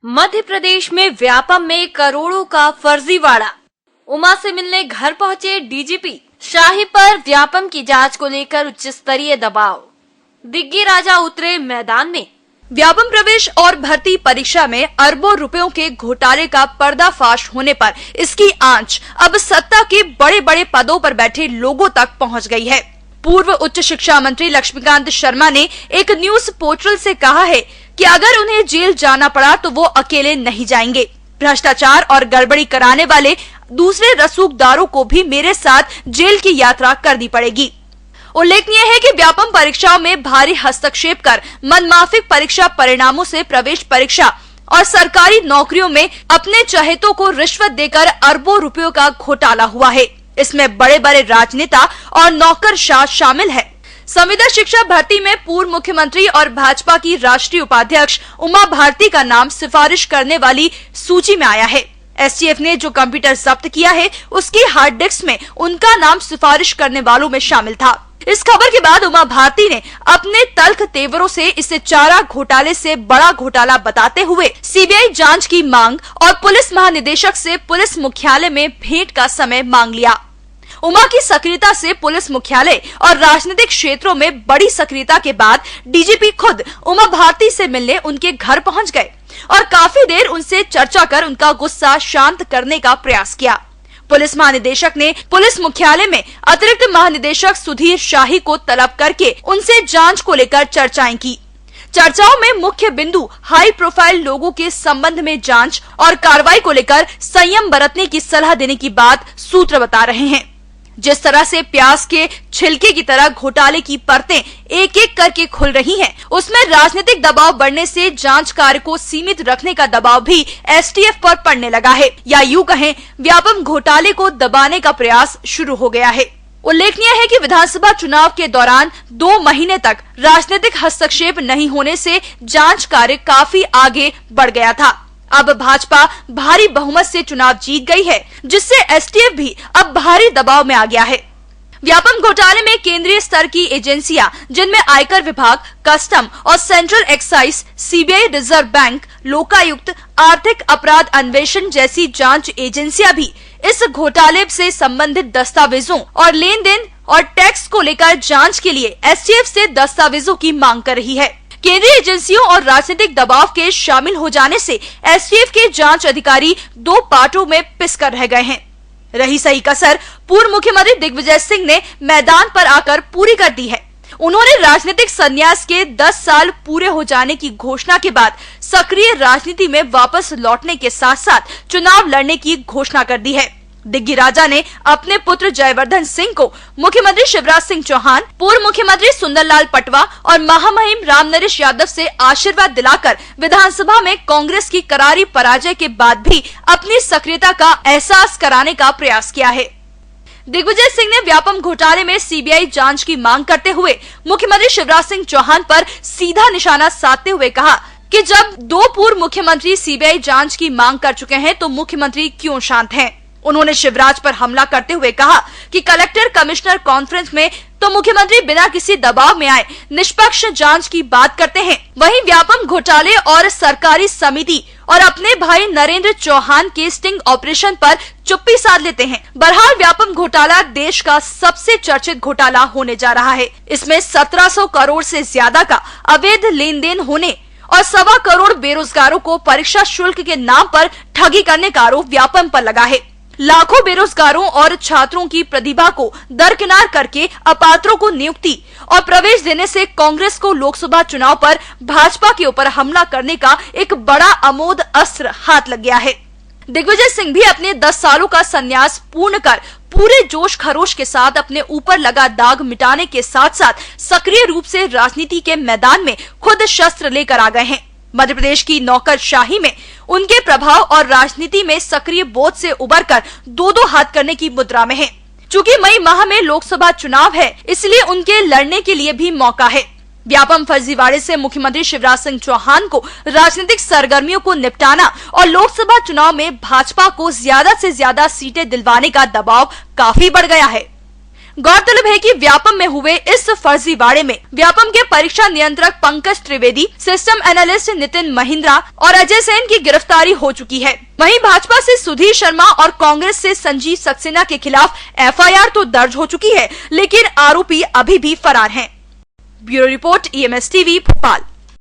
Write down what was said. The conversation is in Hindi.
मध्य प्रदेश में व्यापम में करोड़ों का फर्जीवाड़ा। उमा से मिलने घर पहुंचे डीजीपी। शाही पर व्यापम की जांच को लेकर उच्च स्तरीय दबाव। दिग्गी राजा उतरे मैदान में। व्यापम प्रवेश और भर्ती परीक्षा में अरबों रुपयों के घोटाले का पर्दाफाश होने पर इसकी आंच अब सत्ता के बड़े बड़े पदों पर बैठे लोगों तक पहुंच गई है। पूर्व उच्च शिक्षा मंत्री लक्ष्मीकांत शर्मा ने एक न्यूज पोर्टल से कहा है कि अगर उन्हें जेल जाना पड़ा तो वो अकेले नहीं जाएंगे। भ्रष्टाचार और गड़बड़ी कराने वाले दूसरे रसूखदारों को भी मेरे साथ जेल की यात्रा करनी पड़ेगी। उल्लेखनीय है कि व्यापम परीक्षाओं में भारी हस्तक्षेप कर मनमाफिक परीक्षा परिणामों से प्रवेश परीक्षा और सरकारी नौकरियों में अपने चहेतों को रिश्वत देकर अरबों रुपयों का घोटाला हुआ है। इसमें बड़े बड़े राजनेता और नौकरशाह शामिल है। संविदा शिक्षा भर्ती में पूर्व मुख्यमंत्री और भाजपा की राष्ट्रीय उपाध्यक्ष उमा भारती का नाम सिफारिश करने वाली सूची में आया है। एसटीएफ ने जो कंप्यूटर जब्त किया है उसकी हार्ड डिस्क में उनका नाम सिफारिश करने वालों में शामिल था। इस खबर के बाद उमा भारती ने अपने तल्ख तेवरों से इसे चारा घोटाले से बड़ा घोटाला बताते हुए सीबीआई जांच की मांग और पुलिस महानिदेशक से पुलिस मुख्यालय में भेंट का समय मांग लिया। उमा की सक्रियता से पुलिस मुख्यालय और राजनीतिक क्षेत्रों में बड़ी सक्रियता के बाद डीजीपी खुद उमा भारती से मिलने उनके घर पहुंच गए और काफी देर उनसे चर्चा कर उनका गुस्सा शांत करने का प्रयास किया। पुलिस महानिदेशक ने पुलिस मुख्यालय में अतिरिक्त महानिदेशक सुधीर शाही को तलब करके उनसे जांच को लेकर चर्चाएं की। चर्चाओं में मुख्य बिंदु हाई प्रोफाइल लोगों के संबंध में जांच और कार्रवाई को लेकर संयम बरतने की सलाह देने की बात सूत्र बता रहे हैं। जिस तरह से प्याज के छिलके की तरह घोटाले की परतें एक एक करके खुल रही हैं, उसमें राजनीतिक दबाव बढ़ने से जांच कार्य को सीमित रखने का दबाव भी एसटीएफ पर पड़ने लगा है, या यूं कहें व्यापम घोटाले को दबाने का प्रयास शुरू हो गया है। उल्लेखनीय है कि विधानसभा चुनाव के दौरान 2 महीने तक राजनीतिक हस्तक्षेप नहीं होने से जांच कार्य काफी आगे बढ़ गया था। अब भाजपा भारी बहुमत से चुनाव जीत गई है, जिससे एसटीएफ भी अब भारी दबाव में आ गया है। व्यापम घोटाले में केंद्रीय स्तर की एजेंसियां, जिनमें आयकर विभाग, कस्टम और central excise, CBI, reserve bank, Lokayukta, आर्थिक अपराध अन्वेषण जैसी जांच एजेंसियां भी इस घोटाले से संबंधित दस्तावेजों और लेन देन और टैक्स को लेकर जांच के लिए एसटीएफ से दस्तावेजों की मांग कर रही है। केंद्रीय एजेंसियों और राजनीतिक दबाव के शामिल हो जाने से एसटीएफ के जांच अधिकारी 2 पार्टों में पिसकर रह गए हैं। रही सही कसर पूर्व मुख्यमंत्री दिग्विजय सिंह ने मैदान पर आकर पूरी कर दी है। उन्होंने राजनीतिक संन्यास के 10 साल पूरे हो जाने की घोषणा के बाद सक्रिय राजनीति में वापस लौटने के साथ साथ चुनाव लड़ने की घोषणा कर दी है। दिग्गी राजा ने अपने पुत्र जयवर्धन सिंह को मुख्यमंत्री शिवराज सिंह चौहान, पूर्व मुख्यमंत्री सुंदरलाल पटवा और महामहिम रामनरेश यादव से आशीर्वाद दिलाकर विधानसभा में कांग्रेस की करारी पराजय के बाद भी अपनी सक्रियता का एहसास कराने का प्रयास किया है। दिग्विजय सिंह ने व्यापम घोटाले में सीबीआई जांच की मांग करते हुए मुख्यमंत्री शिवराज सिंह चौहान पर सीधा निशाना साधते हुए कहा कि जब 2 पूर्व मुख्यमंत्री सीबीआई जांच की मांग कर चुके हैं तो मुख्यमंत्री क्यों शांत हैं? उन्होंने शिवराज पर हमला करते हुए कहा कि कलेक्टर कमिश्नर कॉन्फ्रेंस में तो मुख्यमंत्री बिना किसी दबाव में आए निष्पक्ष जांच की बात करते हैं, वहीं व्यापम घोटाले और सरकारी समिति और अपने भाई नरेंद्र चौहान के स्टिंग ऑपरेशन पर चुप्पी साध लेते हैं। बहरहाल व्यापम घोटाला देश का सबसे चर्चित घोटाला होने जा रहा है। इसमें 1700 करोड़ से ज्यादा का अवैध लेन देन होने और 1.25 करोड़ बेरोजगारों को परीक्षा शुल्क के नाम पर ठगी करने का आरोप व्यापम पर लगा है। लाखों बेरोजगारों और छात्रों की प्रतिभा को दरकिनार करके अपात्रों को नियुक्ति और प्रवेश देने से कांग्रेस को लोकसभा चुनाव पर भाजपा के ऊपर हमला करने का एक बड़ा अमोद अस्त्र हाथ लग गया है। दिग्विजय सिंह भी अपने 10 सालों का संन्यास पूर्ण कर पूरे जोश खरोश के साथ अपने ऊपर लगा दाग मिटाने के साथ साथ सक्रिय रूप से राजनीति के मैदान में खुद शस्त्र लेकर आ गए हैं। मध्य प्रदेश की नौकरशाही में उनके प्रभाव और राजनीति में सक्रिय बोध से उबरकर 2-2 हाथ करने की मुद्रा में हैं। चूंकि मई माह में लोकसभा चुनाव है, इसलिए उनके लड़ने के लिए भी मौका है। व्यापम फर्जीवाड़े से मुख्यमंत्री शिवराज सिंह चौहान को राजनीतिक सरगर्मियों को निपटाना और लोकसभा चुनाव में भाजपा को ज्यादा से ज्यादा सीटें दिलवाने का दबाव काफी बढ़ गया है। गौरतलब है कि व्यापम में हुए इस फर्जीवाड़े में व्यापम के परीक्षा नियंत्रक पंकज त्रिवेदी, सिस्टम एनालिस्ट नितिन महिंद्रा और अजय सेन की गिरफ्तारी हो चुकी है। वहीं भाजपा से सुधीर शर्मा और कांग्रेस से संजीव सक्सेना के खिलाफ एफआईआर तो दर्ज हो चुकी है, लेकिन आरोपी अभी भी फरार हैं। Bureau report, EMS TV, Bhopal.